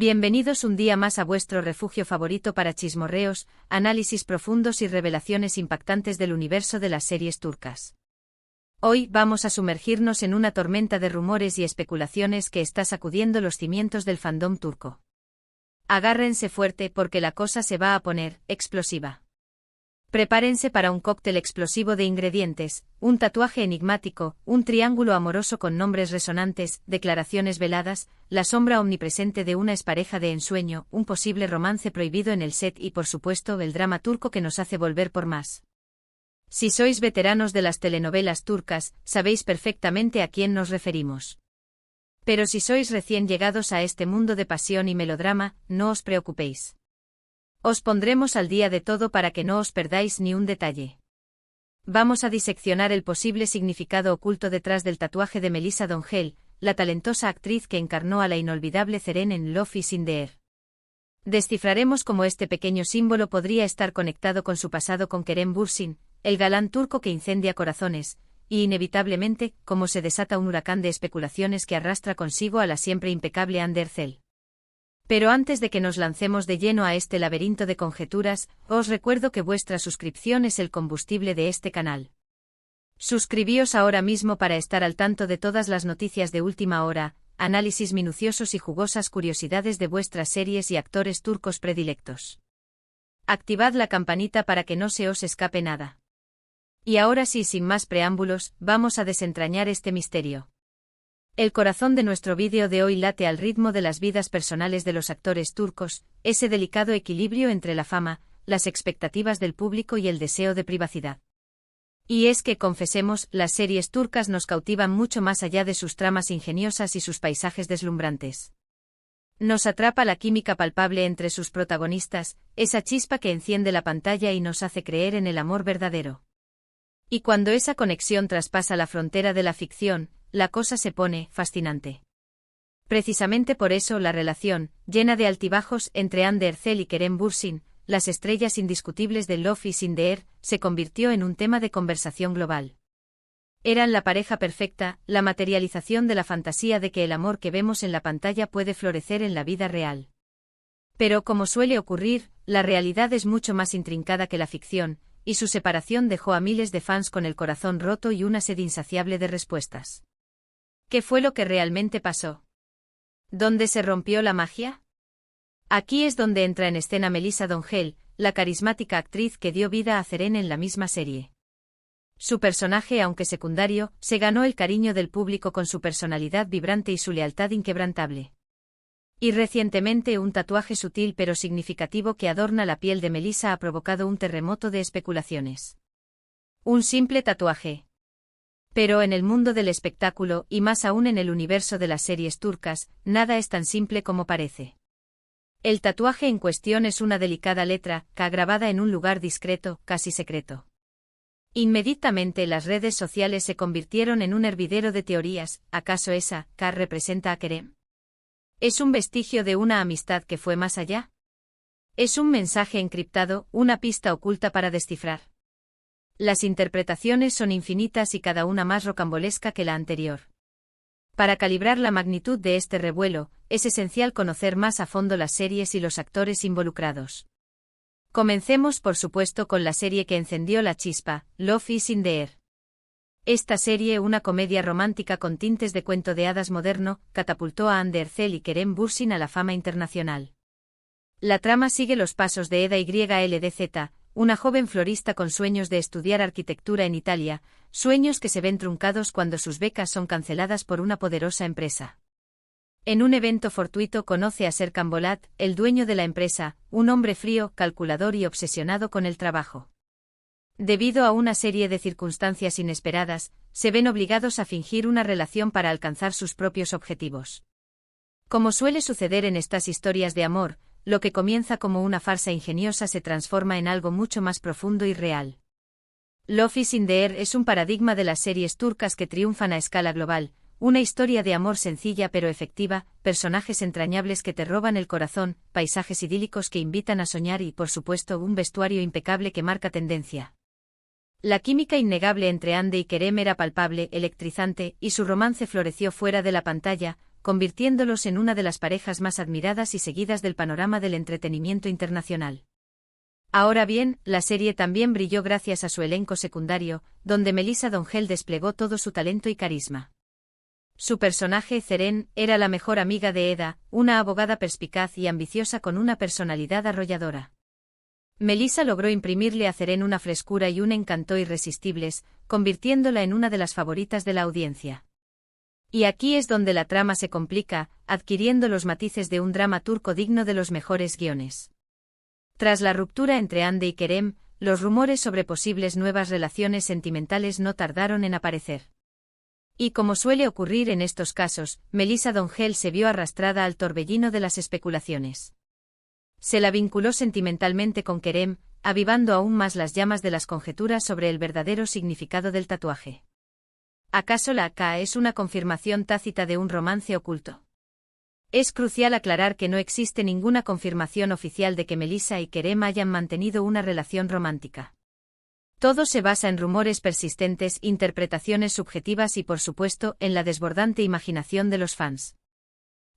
Bienvenidos un día más a vuestro refugio favorito para chismorreos, análisis profundos y revelaciones impactantes del universo de las series turcas. Hoy vamos a sumergirnos en una tormenta de rumores y especulaciones que está sacudiendo los cimientos del fandom turco. Agárrense fuerte porque la cosa se va a poner explosiva. Prepárense para un cóctel explosivo de ingredientes, un tatuaje enigmático, un triángulo amoroso con nombres resonantes, declaraciones veladas, la sombra omnipresente de una expareja de ensueño, un posible romance prohibido en el set y por supuesto el drama turco que nos hace volver por más. Si sois veteranos de las telenovelas turcas, sabéis perfectamente a quién nos referimos. Pero si sois recién llegados a este mundo de pasión y melodrama, no os preocupéis. Os pondremos al día de todo para que no os perdáis ni un detalle. Vamos a diseccionar el posible significado oculto detrás del tatuaje de Melissa Dongel, la talentosa actriz que encarnó a la inolvidable Ceren en Love is in the Air. Descifraremos cómo este pequeño símbolo podría estar conectado con su pasado con Kerem Bürsin, el galán turco que incendia corazones, y inevitablemente, cómo se desata un huracán de especulaciones que arrastra consigo a la siempre impecable Hande Erçel. Pero antes de que nos lancemos de lleno a este laberinto de conjeturas, os recuerdo que vuestra suscripción es el combustible de este canal. Suscribíos ahora mismo para estar al tanto de todas las noticias de última hora, análisis minuciosos y jugosas curiosidades de vuestras series y actores turcos predilectos. Activad la campanita para que no se os escape nada. Y ahora sí, sin más preámbulos, vamos a desentrañar este misterio. El corazón de nuestro vídeo de hoy late al ritmo de las vidas personales de los actores turcos, ese delicado equilibrio entre la fama, las expectativas del público y el deseo de privacidad. Y es que, confesemos, las series turcas nos cautivan mucho más allá de sus tramas ingeniosas y sus paisajes deslumbrantes. Nos atrapa la química palpable entre sus protagonistas, esa chispa que enciende la pantalla y nos hace creer en el amor verdadero. Y cuando esa conexión traspasa la frontera de la ficción, la cosa se pone fascinante. Precisamente por eso la relación, llena de altibajos entre Hande Erçel y Kerem Bürsin, las estrellas indiscutibles de Love is in the Air, se convirtió en un tema de conversación global. Eran la pareja perfecta, la materialización de la fantasía de que el amor que vemos en la pantalla puede florecer en la vida real. Pero como suele ocurrir, la realidad es mucho más intrincada que la ficción, y su separación dejó a miles de fans con el corazón roto y una sed insaciable de respuestas. ¿Qué fue lo que realmente pasó? ¿Dónde se rompió la magia? Aquí es donde entra en escena Melissa Dongel, la carismática actriz que dio vida a Ceren en la misma serie. Su personaje, aunque secundario, se ganó el cariño del público con su personalidad vibrante y su lealtad inquebrantable. Y recientemente un tatuaje sutil pero significativo que adorna la piel de Melissa ha provocado un terremoto de especulaciones. Un simple tatuaje. Pero en el mundo del espectáculo, y más aún en el universo de las series turcas, nada es tan simple como parece. El tatuaje en cuestión es una delicada letra K grabada en un lugar discreto, casi secreto. Inmediatamente las redes sociales se convirtieron en un hervidero de teorías. ¿Acaso esa K representa a Kerem? ¿Es un vestigio de una amistad que fue más allá? ¿Es un mensaje encriptado, una pista oculta para descifrar? Las interpretaciones son infinitas y cada una más rocambolesca que la anterior. Para calibrar la magnitud de este revuelo, es esencial conocer más a fondo las series y los actores involucrados. Comencemos por supuesto con la serie que encendió la chispa, Love is in the Air. Esta serie, una comedia romántica con tintes de cuento de hadas moderno, catapultó a Hande Erçel y Kerem Bürsin a la fama internacional. La trama sigue los pasos de Eda YLDZ, una joven florista con sueños de estudiar arquitectura en Italia, sueños que se ven truncados cuando sus becas son canceladas por una poderosa empresa. En un evento fortuito conoce a Serkan Bolat, el dueño de la empresa, un hombre frío, calculador y obsesionado con el trabajo. Debido a una serie de circunstancias inesperadas, se ven obligados a fingir una relación para alcanzar sus propios objetivos. Como suele suceder en estas historias de amor, lo que comienza como una farsa ingeniosa se transforma en algo mucho más profundo y real. Love is in the Air es un paradigma de las series turcas que triunfan a escala global, una historia de amor sencilla pero efectiva, personajes entrañables que te roban el corazón, paisajes idílicos que invitan a soñar y, por supuesto, un vestuario impecable que marca tendencia. La química innegable entre Hande y Kerem era palpable, electrizante, y su romance floreció fuera de la pantalla, convirtiéndolos en una de las parejas más admiradas y seguidas del panorama del entretenimiento internacional. Ahora bien, la serie también brilló gracias a su elenco secundario, donde Melissa D'Angel desplegó todo su talento y carisma. Su personaje, Zeren, era la mejor amiga de Eda, una abogada perspicaz y ambiciosa con una personalidad arrolladora. Melissa logró imprimirle a Zeren una frescura y un encanto irresistibles, convirtiéndola en una de las favoritas de la audiencia. Y aquí es donde la trama se complica, adquiriendo los matices de un drama turco digno de los mejores guiones. Tras la ruptura entre Hande y Kerem, los rumores sobre posibles nuevas relaciones sentimentales no tardaron en aparecer. Y como suele ocurrir en estos casos, Melissa D'Angel se vio arrastrada al torbellino de las especulaciones. Se la vinculó sentimentalmente con Kerem, avivando aún más las llamas de las conjeturas sobre el verdadero significado del tatuaje. ¿Acaso la K es una confirmación tácita de un romance oculto? Es crucial aclarar que no existe ninguna confirmación oficial de que Melissa y Kerem hayan mantenido una relación romántica. Todo se basa en rumores persistentes, interpretaciones subjetivas y, por supuesto, en la desbordante imaginación de los fans.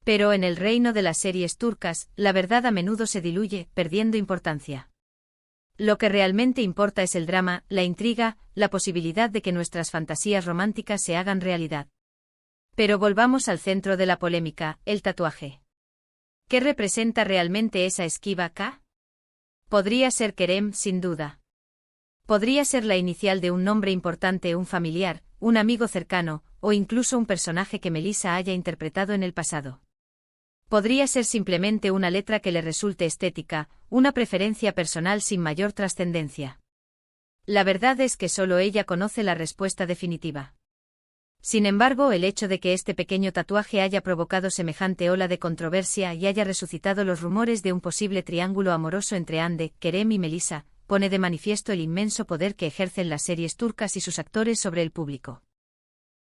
Pero en el reino de las series turcas, la verdad a menudo se diluye, perdiendo importancia. Lo que realmente importa es el drama, la intriga, la posibilidad de que nuestras fantasías románticas se hagan realidad. Pero volvamos al centro de la polémica, el tatuaje. ¿Qué representa realmente esa esquiva K? Podría ser Kerem, sin duda. Podría ser la inicial de un nombre importante, un familiar, un amigo cercano, o incluso un personaje que Melissa haya interpretado en el pasado. Podría ser simplemente una letra que le resulte estética, una preferencia personal sin mayor trascendencia. La verdad es que solo ella conoce la respuesta definitiva. Sin embargo, el hecho de que este pequeño tatuaje haya provocado semejante ola de controversia y haya resucitado los rumores de un posible triángulo amoroso entre Hande, Kerem y Melissa, pone de manifiesto el inmenso poder que ejercen las series turcas y sus actores sobre el público.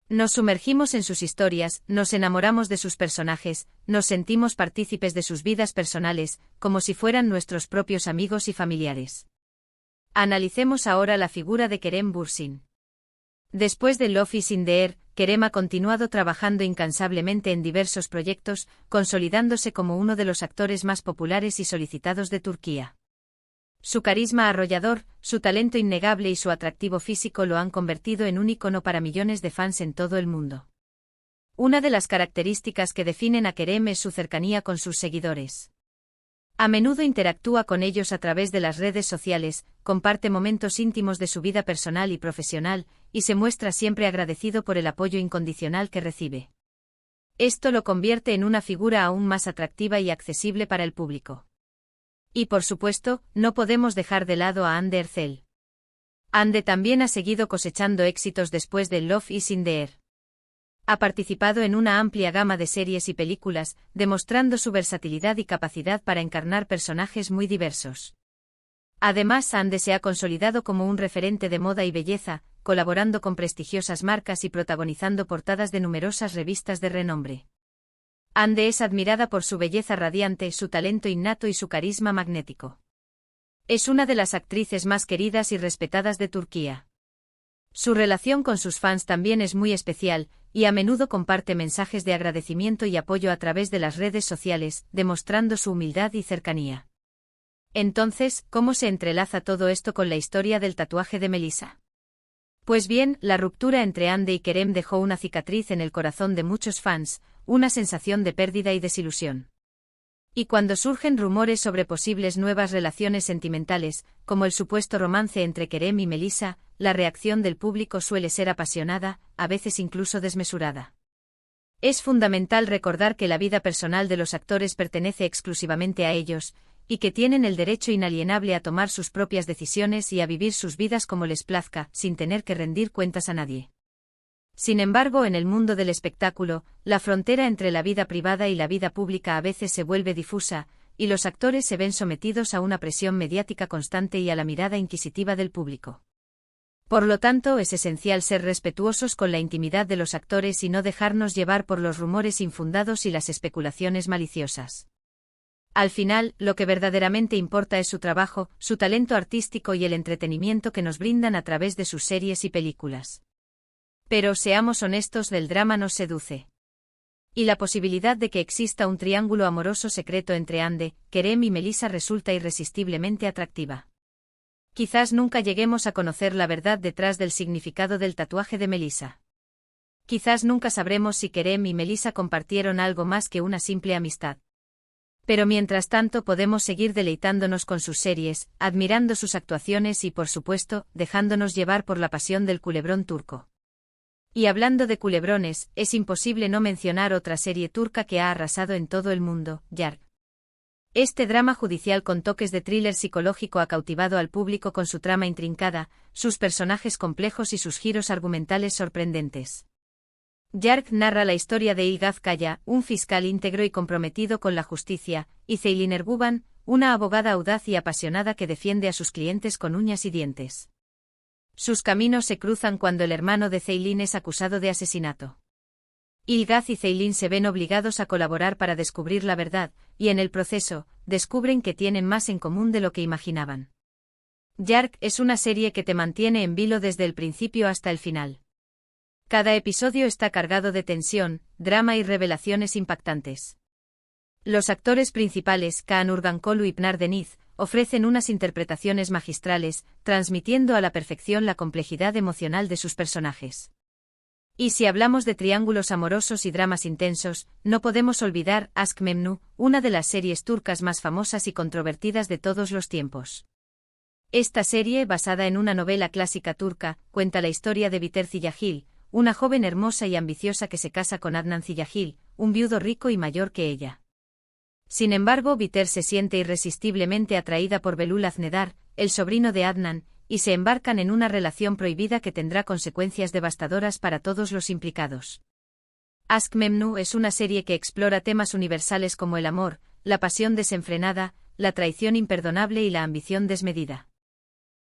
Nos sumergimos en sus historias, nos enamoramos de sus personajes, nos sentimos partícipes de sus vidas personales, como si fueran nuestros propios amigos y familiares. Analicemos ahora la figura de Kerem Bürsin. Después de Love is in the Air, Kerem ha continuado trabajando incansablemente en diversos proyectos, consolidándose como uno de los actores más populares y solicitados de Turquía. Su carisma arrollador, su talento innegable y su atractivo físico lo han convertido en un ícono para millones de fans en todo el mundo. Una de las características que definen a Kerem es su cercanía con sus seguidores. A menudo interactúa con ellos a través de las redes sociales, comparte momentos íntimos de su vida personal y profesional, y se muestra siempre agradecido por el apoyo incondicional que recibe. Esto lo convierte en una figura aún más atractiva y accesible para el público. Y por supuesto, no podemos dejar de lado a Hande Erçel. Hande también ha seguido cosechando éxitos después de Love is in the Air. Ha participado en una amplia gama de series y películas, demostrando su versatilidad y capacidad para encarnar personajes muy diversos. Además, Hande se ha consolidado como un referente de moda y belleza, colaborando con prestigiosas marcas y protagonizando portadas de numerosas revistas de renombre. Hande es admirada por su belleza radiante, su talento innato y su carisma magnético. Es una de las actrices más queridas y respetadas de Turquía. Su relación con sus fans también es muy especial, y a menudo comparte mensajes de agradecimiento y apoyo a través de las redes sociales, demostrando su humildad y cercanía. Entonces, ¿cómo se entrelaza todo esto con la historia del tatuaje de Melissa? Pues bien, la ruptura entre Hande y Kerem dejó una cicatriz en el corazón de muchos fans, una sensación de pérdida y desilusión. Y cuando surgen rumores sobre posibles nuevas relaciones sentimentales, como el supuesto romance entre Kerem y Melissa, la reacción del público suele ser apasionada, a veces incluso desmesurada. Es fundamental recordar que la vida personal de los actores pertenece exclusivamente a ellos, y que tienen el derecho inalienable a tomar sus propias decisiones y a vivir sus vidas como les plazca, sin tener que rendir cuentas a nadie. Sin embargo, en el mundo del espectáculo, la frontera entre la vida privada y la vida pública a veces se vuelve difusa, y los actores se ven sometidos a una presión mediática constante y a la mirada inquisitiva del público. Por lo tanto, es esencial ser respetuosos con la intimidad de los actores y no dejarnos llevar por los rumores infundados y las especulaciones maliciosas. Al final, lo que verdaderamente importa es su trabajo, su talento artístico y el entretenimiento que nos brindan a través de sus series y películas. Pero seamos honestos, del drama nos seduce. Y la posibilidad de que exista un triángulo amoroso secreto entre Hande, Kerem y Melissa resulta irresistiblemente atractiva. Quizás nunca lleguemos a conocer la verdad detrás del significado del tatuaje de Melissa. Quizás nunca sabremos si Kerem y Melissa compartieron algo más que una simple amistad. Pero mientras tanto podemos seguir deleitándonos con sus series, admirando sus actuaciones y por supuesto, dejándonos llevar por la pasión del culebrón turco. Y hablando de culebrones, es imposible no mencionar otra serie turca que ha arrasado en todo el mundo, Yargı. Este drama judicial con toques de thriller psicológico ha cautivado al público con su trama intrincada, sus personajes complejos y sus giros argumentales sorprendentes. Yargı narra la historia de Ilgaz Kaya, un fiscal íntegro y comprometido con la justicia, y Ceylin Erguvan, una abogada audaz y apasionada que defiende a sus clientes con uñas y dientes. Sus caminos se cruzan cuando el hermano de Ceylin es acusado de asesinato. Ilgaz y Ceylin se ven obligados a colaborar para descubrir la verdad, y en el proceso, descubren que tienen más en común de lo que imaginaban. Yargı es una serie que te mantiene en vilo desde el principio hasta el final. Cada episodio está cargado de tensión, drama y revelaciones impactantes. Los actores principales, Kaan Urgankolu y Pınar Deniz, ofrecen unas interpretaciones magistrales, transmitiendo a la perfección la complejidad emocional de sus personajes. Y si hablamos de triángulos amorosos y dramas intensos, no podemos olvidar Aşk Memnu, una de las series turcas más famosas y controvertidas de todos los tiempos. Esta serie, basada en una novela clásica turca, cuenta la historia de Biter Ziyagil, una joven hermosa y ambiciosa que se casa con Adnan Ziyagil, un viudo rico y mayor que ella. Sin embargo, Biter se siente irresistiblemente atraída por Belul Aznedar, el sobrino de Adnan, y se embarcan en una relación prohibida que tendrá consecuencias devastadoras para todos los implicados. Aşk Memnu es una serie que explora temas universales como el amor, la pasión desenfrenada, la traición imperdonable y la ambición desmedida.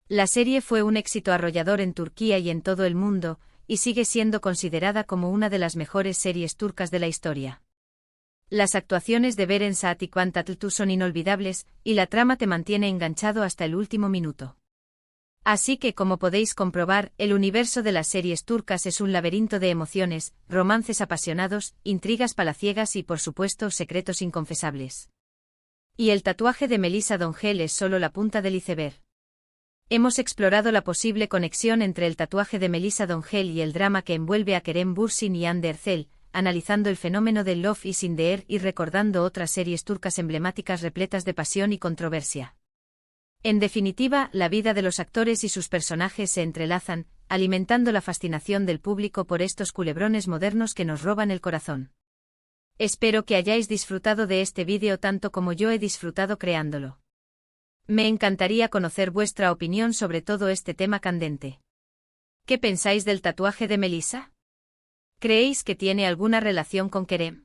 La serie fue un éxito arrollador en Turquía y en todo el mundo, y sigue siendo considerada como una de las mejores series turcas de la historia. Las actuaciones de Beren Saat y Kıvanç Tatlıtuğ son inolvidables, y la trama te mantiene enganchado hasta el último minuto. Así que, como podéis comprobar, el universo de las series turcas es un laberinto de emociones, romances apasionados, intrigas palaciegas y, por supuesto, secretos inconfesables. Y el tatuaje de Melissa Dongel es solo la punta del iceberg. Hemos explorado la posible conexión entre el tatuaje de Melissa Dongel y el drama que envuelve a Kerem Bürsin y Hande Erçel, analizando el fenómeno del Love is in the Air y recordando otras series turcas emblemáticas repletas de pasión y controversia. En definitiva, la vida de los actores y sus personajes se entrelazan, alimentando la fascinación del público por estos culebrones modernos que nos roban el corazón. Espero que hayáis disfrutado de este vídeo tanto como yo he disfrutado creándolo. Me encantaría conocer vuestra opinión sobre todo este tema candente. ¿Qué pensáis del tatuaje de Melissa? ¿Creéis que tiene alguna relación con Kerem?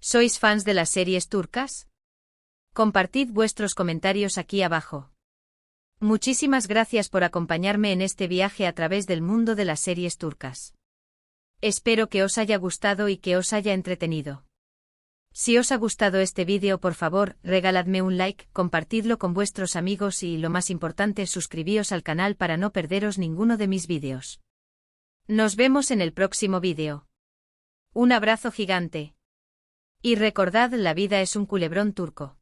¿Sois fans de las series turcas? Compartid vuestros comentarios aquí abajo. Muchísimas gracias por acompañarme en este viaje a través del mundo de las series turcas. Espero que os haya gustado y que os haya entretenido. Si os ha gustado este vídeo, por favor, regaladme un like, compartidlo con vuestros amigos y, lo más importante, suscribíos al canal para no perderos ninguno de mis vídeos. Nos vemos en el próximo vídeo. Un abrazo gigante. Y recordad, la vida es un culebrón turco.